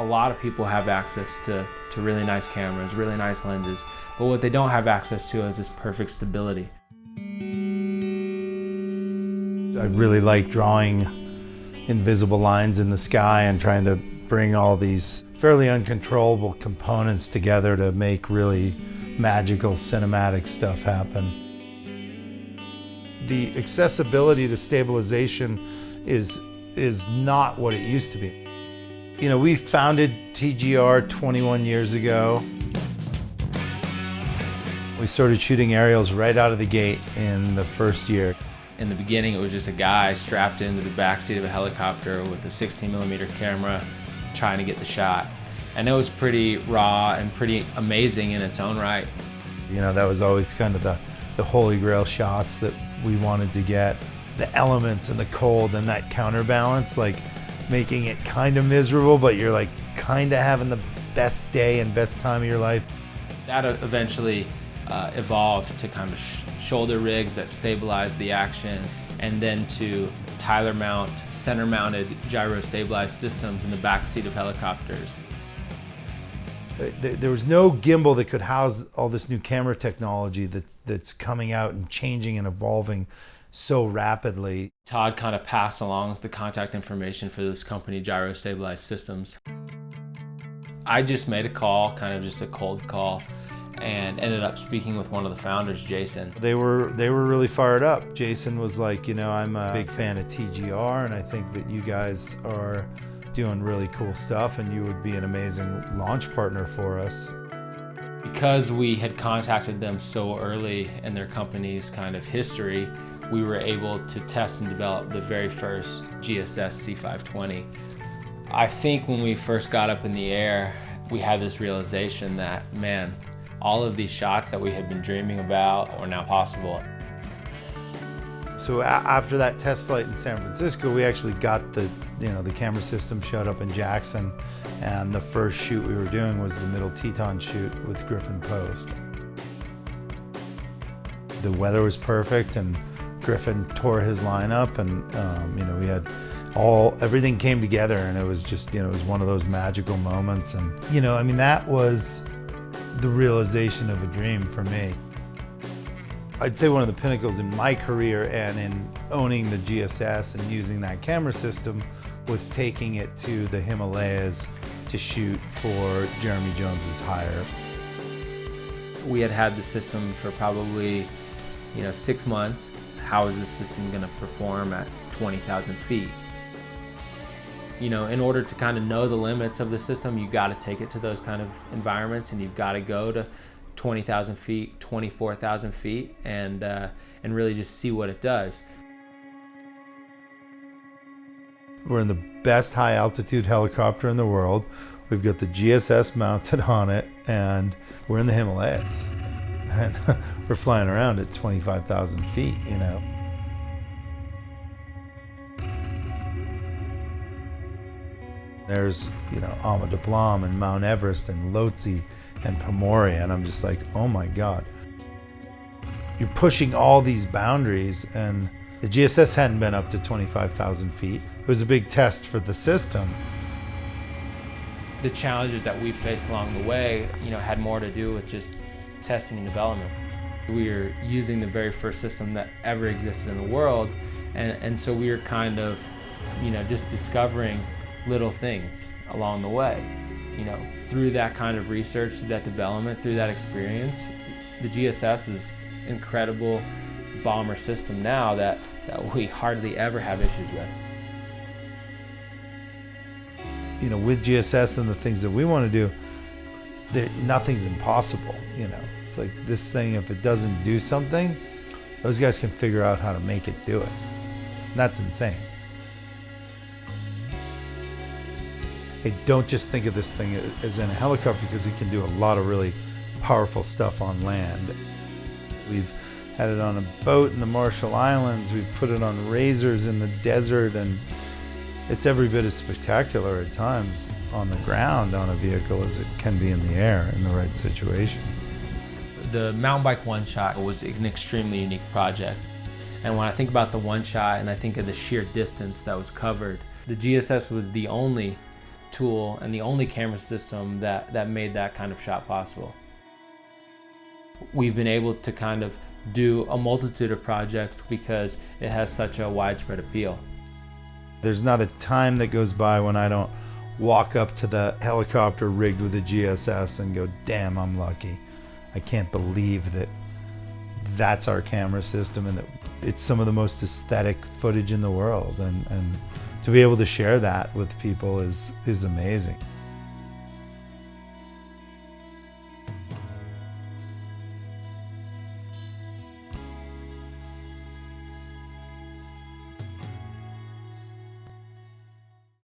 lot of people have access to really nice cameras, really nice lenses, but what they don't have access to is this perfect stability. I really like drawing invisible lines in the sky and trying to bring all these fairly uncontrollable components together to make really magical cinematic stuff happen. The accessibility to stabilization is not what it used to be. You know, we founded TGR 21 years ago. We started shooting aerials right out of the gate in the first year. In the beginning, it was just a guy strapped into the backseat of a helicopter with a 16mm camera trying to get the shot. And it was pretty raw and pretty amazing in its own right. You know, that was always kind of the holy grail shots that we wanted to get. The elements and the cold and that counterbalance, like making it kind of miserable, but you're like kind of having the best day and best time of your life. That eventually evolved to kind of shoulder rigs that stabilize the action, and then to Tyler mount, center mounted gyro-stabilized systems in the backseat of helicopters. There was no gimbal that could house all this new camera technology that's coming out and changing and evolving so rapidly. Todd kind of passed along the contact information for this company, Gyro-Stabilized Systems. I just made a call, kind of just a cold call, and ended up speaking with one of the founders, Jason. They were really fired up. Jason was like, you know, I'm a big fan of TGR, and I think that you guys are doing really cool stuff, and you would be an amazing launch partner for us. Because we had contacted them so early in their company's kind of history, we were able to test and develop the very first GSS C520. I think when we first got up in the air, we had this realization that, man, all of these shots that we had been dreaming about are now possible. So after that test flight in San Francisco, we actually got the camera system showed up in Jackson, and the first shoot we were doing was the middle Teton shoot with Griffin Post. The weather was perfect, and Griffin tore his line up, and we had everything came together, and it was just, it was one of those magical moments. And that was the realization of a dream for me. I'd say one of the pinnacles in my career and in owning the GSS and using that camera system was taking it to the Himalayas to shoot for Jeremy Jones's hire. We had the system for probably 6 months. How is this system going to perform at 20,000 feet? In order to kind of know the limits of the system, you've got to take it to those kind of environments, and you've got to go to 20,000 feet, 24,000 feet, and really just see what it does. We're in the best high altitude helicopter in the world. We've got the GSS mounted on it, and we're in the Himalayas. And we're flying around at 25,000 feet, There's, Ama Diplom and Mount Everest and Lhotse and Pomoria, and I'm just like, oh my God. You're pushing all these boundaries, and the GSS hadn't been up to 25,000 feet. It was a big test for the system. The challenges that we faced along the way, had more to do with just testing and development. We were using the very first system that ever existed in the world, and so we were kind of, just discovering little things along the way. Through that kind of research, through that development, through that experience, the GSS is an incredible bomber system now that we hardly ever have issues with. With GSS and the things that we want to do, nothing's impossible. It's like this thing, if it doesn't do something, those guys can figure out how to make it do it. And that's insane. Hey, don't just think of this thing as in a helicopter, because it can do a lot of really powerful stuff on land. We've had it on a boat in the Marshall Islands. We've put it on razors in the desert, and it's every bit as spectacular at times on the ground on a vehicle as it can be in the air in the right situation. The mountain bike one-shot was an extremely unique project. And when I think about the one-shot and I think of the sheer distance that was covered, the GSS was the only tool and the only camera system that made that kind of shot possible. We've been able to kind of do a multitude of projects because it has such a widespread appeal. There's not a time that goes by when I don't walk up to the helicopter rigged with a GSS and go, damn, I'm lucky. I can't believe that that's our camera system and that it's some of the most aesthetic footage in the world. And to be able to share that with people is amazing.